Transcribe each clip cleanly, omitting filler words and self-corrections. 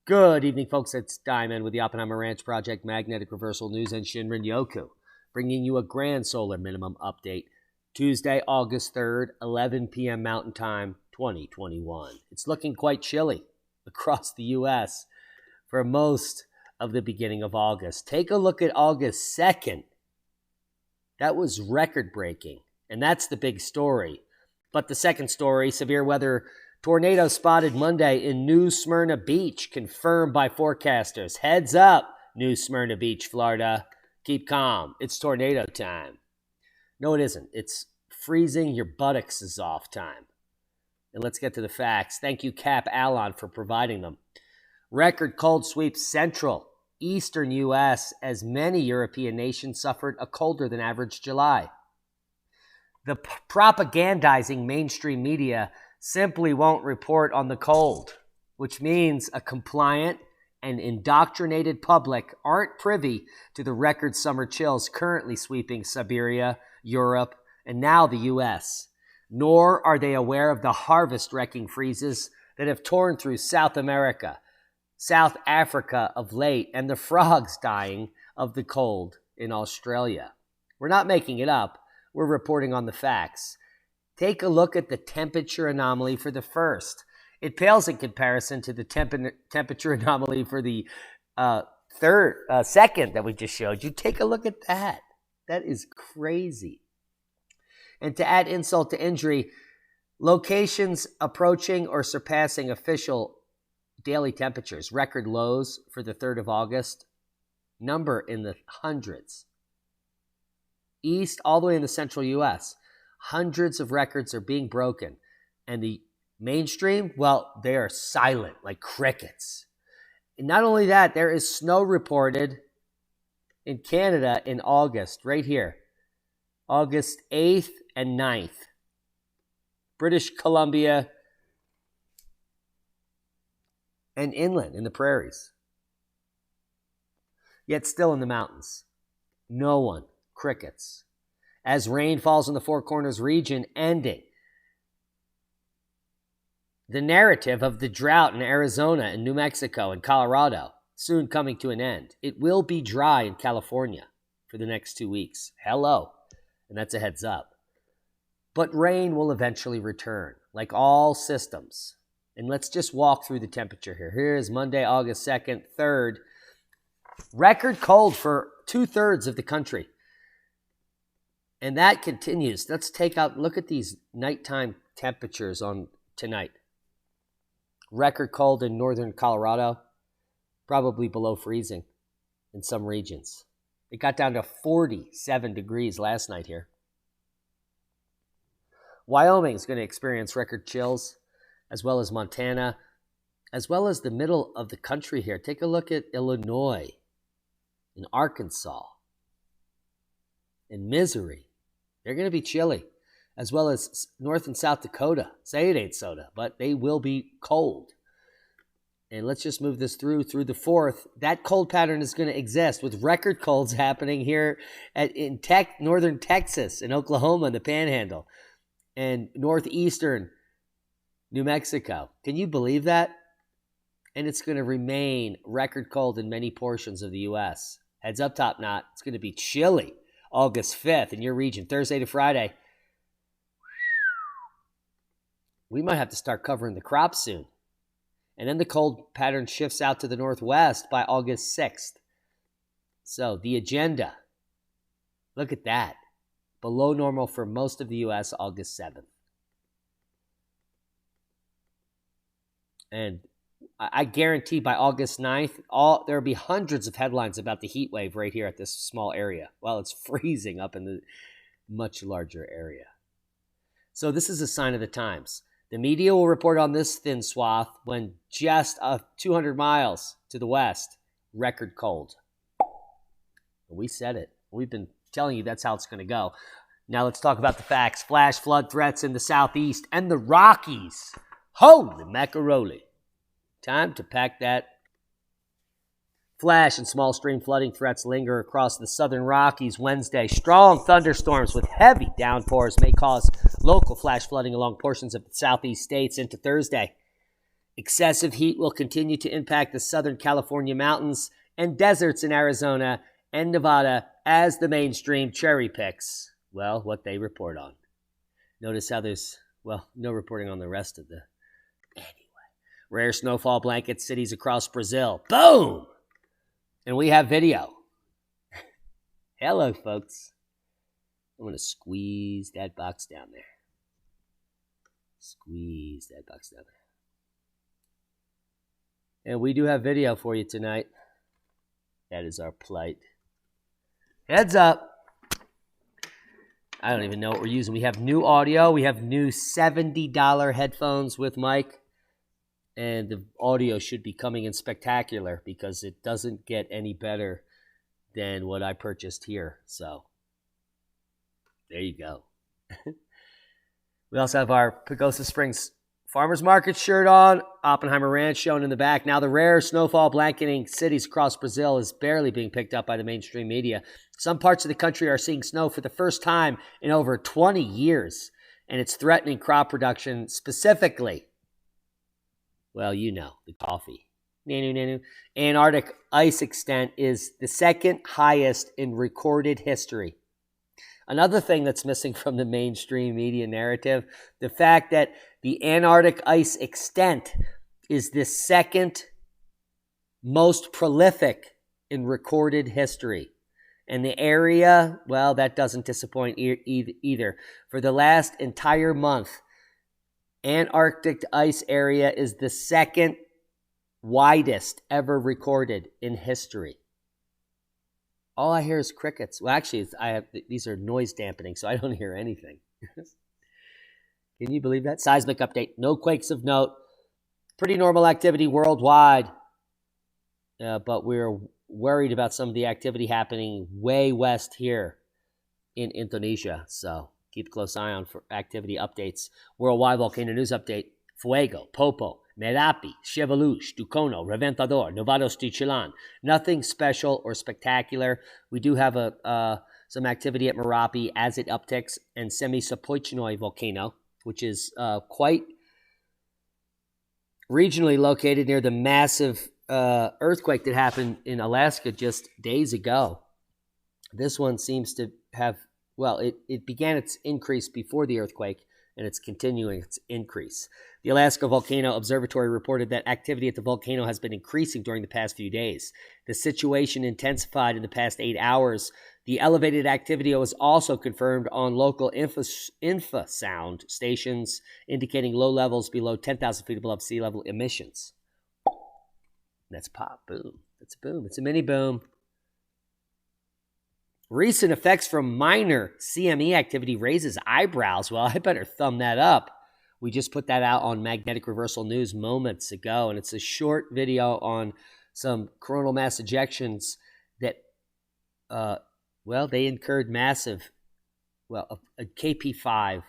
Good evening, folks. It's Diamond with the Oppenheimer Ranch Project, Magnetic Reversal News, and Shinrin Yoku, bringing you a grand solar minimum update. Tuesday, August 3rd, 11 p.m. Mountain Time, 2021. It's looking quite chilly across the U.S. for most of the beginning of August. Take a look at August 2nd. That was record-breaking, and that's the big story. But the second story, severe weather tornado spotted Monday in New Smyrna Beach, confirmed by forecasters. Heads up, New Smyrna Beach, Florida. Keep calm. It's tornado time. No, it isn't. It's freezing your buttocks is off time. And let's get to the facts. Thank you, Cap Alon, for providing them. Record cold sweeps central, eastern U.S. as many European nations suffered a colder than average July. The propagandizing mainstream media simply won't report on the cold, which means a compliant and indoctrinated public aren't privy to the record summer chills currently sweeping Siberia, Europe, and now the U.S., nor are they aware of the harvest-wrecking freezes that have torn through South America, South Africa of late, and the frogs dying of the cold in Australia. We're not making it up. We're reporting on the facts. Take a look at the temperature anomaly for the first. It pales in comparison to the temperature anomaly for the second that we just showed you. Take a look at that. That is crazy. And to add insult to injury, locations approaching or surpassing official daily temperatures, record lows for the 3rd of August, number in the hundreds. East, all the way in the central U.S., hundreds of records are being broken. And the mainstream, well, they are silent like crickets. And not only that, there is snow reported in Canada in August, right here. August 8th and 9th. British Columbia and inland in the prairies. Yet still in the mountains. No one. Crickets. As rain falls in the Four Corners region, ending the narrative of the drought in Arizona and New Mexico and Colorado, soon coming to an end. It will be dry in California for the next 2 weeks. Hello. And that's a heads up. But rain will eventually return, like all systems. And let's just walk through the temperature here. Here is Monday, August 2nd, 3rd. Record cold for 2/3 of the country. And that continues. Let's look at these nighttime temperatures on tonight. Record cold in northern Colorado, probably below freezing in some regions. It got down to 47 degrees last night here. Wyoming is going to experience record chills, as well as Montana, as well as the middle of the country here. Take a look at Illinois, and Arkansas, and Missouri. They're going to be chilly, as well as North and South Dakota. Say it ain't soda, but they will be cold. And let's just move this through the 4th. That cold pattern is going to exist with record colds happening here in northern Texas and Oklahoma and the Panhandle and northeastern New Mexico. Can you believe that? And it's going to remain record cold in many portions of the U.S. Heads up, top knot. It's going to be chilly August 5th in your region, Thursday to Friday. We might have to start covering the crops soon. And then the cold pattern shifts out to the northwest by August 6th. So the agenda, look at that. Below normal for most of the U.S. August 7th. And I guarantee by August 9th, there will be hundreds of headlines about the heat wave right here at this small area. Well, it's freezing up in the much larger area. So this is a sign of the times. The media will report on this thin swath when just 200 miles to the west, record cold. We said it. We've been telling you that's how it's going to go. Now let's talk about the facts. Flash flood threats in the southeast and the Rockies. Holy macaroni. Time to pack that. Flash and small stream flooding threats linger across the southern Rockies Wednesday. Strong thunderstorms with heavy downpours may cause local flash flooding along portions of the southeast states into Thursday. Excessive heat will continue to impact the Southern California mountains and deserts in Arizona and Nevada as the mainstream cherry picks, well, what they report on. Notice how there's, well, no reporting on the rest of the... Anyway. Rare snowfall blanket cities across Brazil. Boom! And we have video. Hello, folks. I'm going to squeeze that box down there. Squeeze that box down there. And we do have video for you tonight. That is our plight. Heads up. I don't even know what we're using. We have new audio. We have new $70 headphones with mic. And the audio should be coming in spectacular because it doesn't get any better than what I purchased here. So, there you go. We also have our Pagosa Springs Farmers Market shirt on. Oppenheimer Ranch shown in the back. Now, the rare snowfall blanketing cities across Brazil is barely being picked up by the mainstream media. Some parts of the country are seeing snow for the first time in over 20 years. And it's threatening crop production specifically. Well, you know, the coffee. Antarctic ice extent is the second highest in recorded history. Another thing that's missing from the mainstream media narrative, the fact that the Antarctic ice extent is the second most prolific in recorded history. And the area, well, that doesn't disappoint either. For the last entire month, Antarctic ice area is the second widest ever recorded in history. All I hear is crickets. Well, actually, these are noise dampening, so I don't hear anything. Can you believe that? Seismic update. No quakes of note. Pretty normal activity worldwide. But we're worried about some of the activity happening way west here in Indonesia. So keep a close eye on for activity updates. Worldwide volcano news update. Fuego, Popo, Merapi, Chevaluche, Ducono, Reventador, Nevados de Chillán. Nothing special or spectacular. We do have some activity at Merapi as it upticks, and Semi-Sapochnoi volcano, which is quite regionally located near the massive earthquake that happened in Alaska just days ago. This one seems to have, well, it began its increase before the earthquake, and it's continuing its increase. The Alaska Volcano Observatory reported that activity at the volcano has been increasing during the past few days. The situation intensified in the past 8 hours. The elevated activity was also confirmed on local infrasound stations, indicating low levels below 10,000 feet above sea level emissions. That's pop. Boom. That's a boom. It's a mini boom. Recent effects from minor CME activity raises eyebrows. Well, I better thumb that up. We just put that out on Magnetic Reversal News moments ago, and it's a short video on some coronal mass ejections that, they incurred massive, a KP5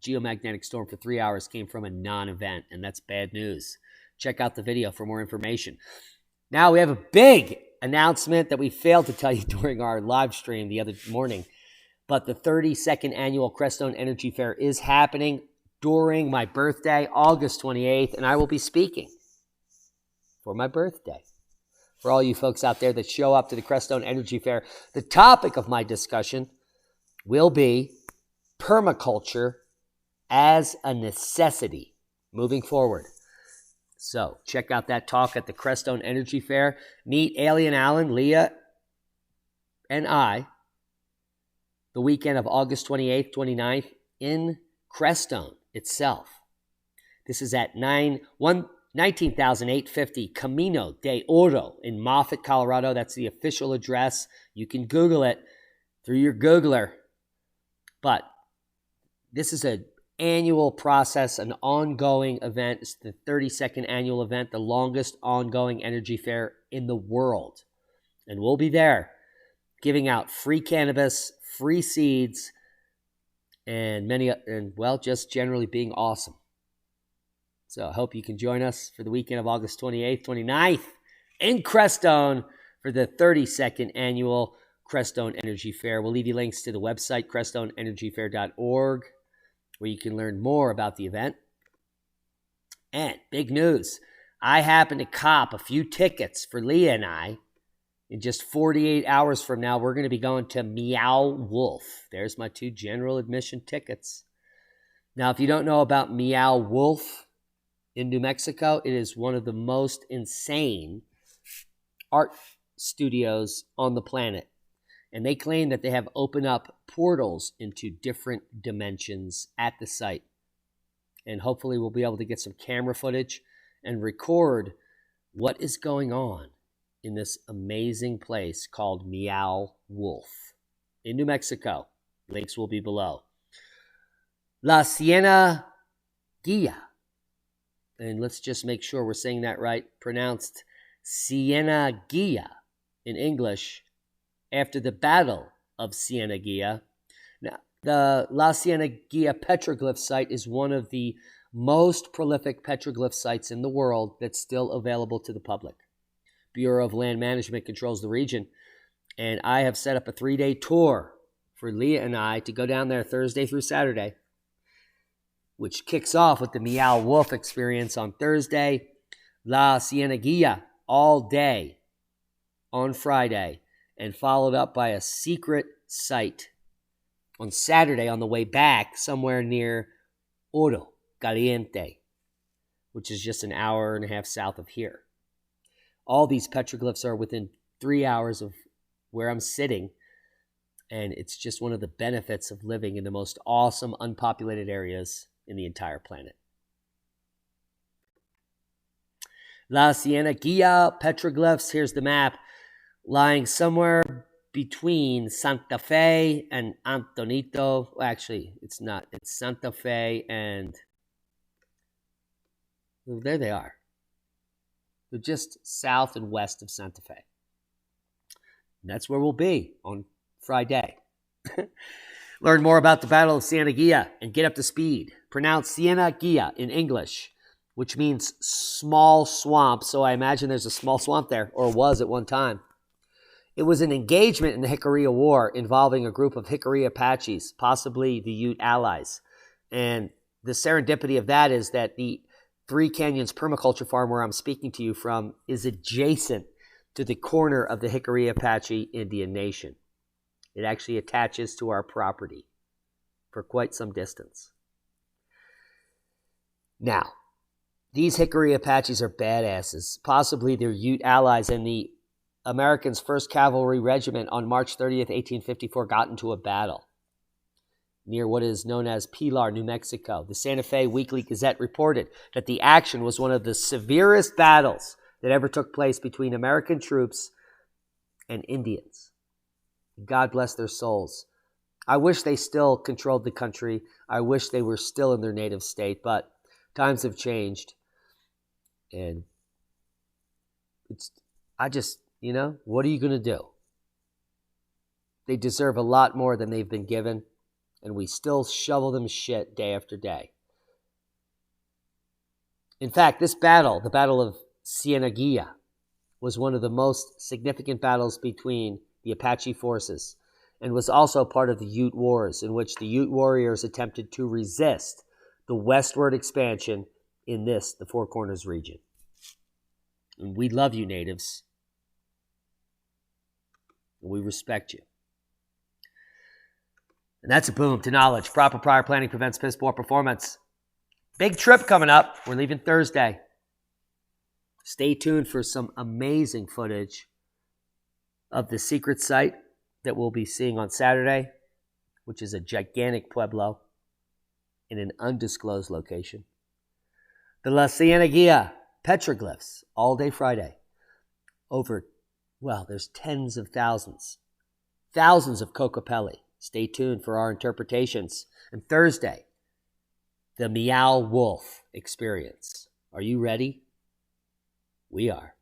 geomagnetic storm for 3 hours came from a non-event, and that's bad news. Check out the video for more information. Now we have a big announcement that we failed to tell you during our live stream the other morning, but the 32nd annual Crestone Energy Fair is happening during my birthday, August 28th, and I will be speaking for my birthday. For all you folks out there that show up to the Crestone Energy Fair, the topic of my discussion will be permaculture as a necessity moving forward. So check out that talk at the Crestone Energy Fair. Meet Alien Allen, Leah, and I the weekend of August 28th, 29th in Crestone itself. This is at 19,850 Camino de Oro in Moffett, Colorado. That's the official address. You can Google it through your Googler. But this is an annual process, an ongoing event. It's the 32nd annual event, the longest ongoing energy fair in the world. And we'll be there giving out free cannabis, free seeds, and just generally being awesome. So I hope you can join us for the weekend of August 28th, 29th in Crestone for the 32nd annual Crestone Energy Fair. We'll leave you links to the website, crestoneenergyfair.org, where you can learn more about the event. And big news, I happen to cop a few tickets for Leah and I. In just 48 hours from now, we're going to be going to Meow Wolf. There's my 2 general admission tickets. Now, if you don't know about Meow Wolf in New Mexico, it is one of the most insane art studios on the planet. And they claim that they have opened up portals into different dimensions at the site. And hopefully we'll be able to get some camera footage and record what is going on in this amazing place called Meow Wolf in New Mexico. Links will be below. La Ciénaga. And let's just make sure we're saying that right. Pronounced Ciénaga in English, after the Battle of Ciénaga. Now, the La Ciénaga petroglyph site is one of the most prolific petroglyph sites in the world that's still available to the public. Bureau of Land Management controls the region, and I have set up a 3-day tour for Leah and I to go down there Thursday through Saturday, which kicks off with the Meow Wolf experience on Thursday, La Ciénaga all day on Friday, and followed up by a secret site on Saturday on the way back somewhere near Oro Caliente, which is just an hour and a half south of here. All these petroglyphs are within 3 hours of where I'm sitting, and it's just one of the benefits of living in the most awesome, unpopulated areas in the entire planet. La Ciénaga petroglyphs, here's the map, lying somewhere between Santa Fe and Antonito. Well, actually, it's not. It's Santa Fe and... well, there they are. They're just south and west of Santa Fe. And that's where we'll be on Friday. Learn more about the Battle of Ciénaga and get up to speed. Pronounce Ciénaga in English, which means small swamp. So I imagine there's a small swamp there, or was at one time. It was an engagement in the Jicarilla War involving a group of Jicarilla Apaches, possibly the Ute allies. And the serendipity of that is that the Three Canyons permaculture farm where I'm speaking to you from is adjacent to the corner of the Jicarilla Apache Indian Nation. It actually attaches to our property for quite some distance. Now, these Jicarilla Apaches are badasses. Possibly they're Ute allies, and the Americans' 1st Cavalry Regiment on March 30th, 1854 got into a battle near what is known as Pilar, New Mexico. The Santa Fe Weekly Gazette reported that the action was one of the severest battles that ever took place between American troops and Indians. God bless their souls. I wish they still controlled the country. I wish they were still in their native state, but times have changed. And what are you going to do? They deserve a lot more than they've been given, and we still shovel them shit day after day. In fact, this battle, the Battle of Ciénaga, was one of the most significant battles between the Apache forces and was also part of the Ute Wars, in which the Ute warriors attempted to resist the westward expansion in the Four Corners region. And we love you, natives. And we respect you. And that's a boom to knowledge. Proper prior planning prevents piss poor performance. Big trip coming up. We're leaving Thursday. Stay tuned for some amazing footage of the secret site that we'll be seeing on Saturday, which is a gigantic pueblo in an undisclosed location. The La Ciénaga petroglyphs, all day Friday. There's tens of thousands of cocopelli. Stay tuned for our interpretations. And Thursday, the Meow Wolf experience. Are you ready? We are.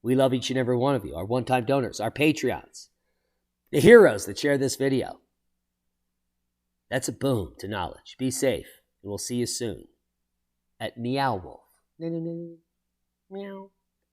We love each and every one of you, our one-time donors, our Patreons, the heroes that share this video. That's a boom to knowledge. Be safe, and we'll see you soon at Meow Wolf. Meow.